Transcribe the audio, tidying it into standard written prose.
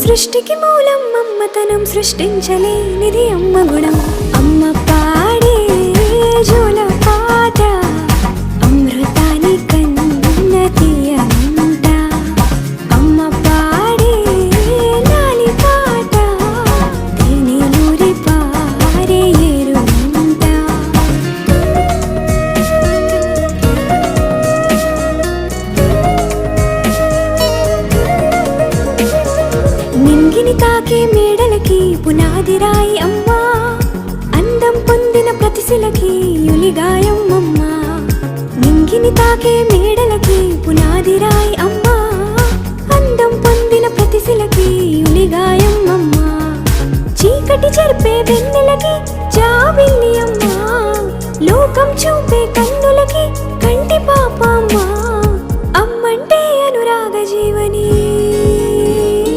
సృష్టికి మూలం అమ్మతనం, సృష్టించలేనిది అమ్మ గుణం. అమ్మ పాడే జోల పాట అమృతాని కన్న తీయంట. అమ్మ పాడే లాలి పాట తేనెలూరి పారే ఏరుంట. నింగిని తాకే మేడలకి పునాది రాయి అమ్మా, అందం పొందిన ప్రతిశిలకి యులిగాయం అమ్మా. నింగిని తాకే మేడలకి పునాది రాయి అమ్మా, అందం పొందిన ప్రతిశిలకి యులిగాయం అమ్మా. చీకటి చెరిపే వెన్నెలకి జాబిల్లి అమ్మా, లోకం చూపే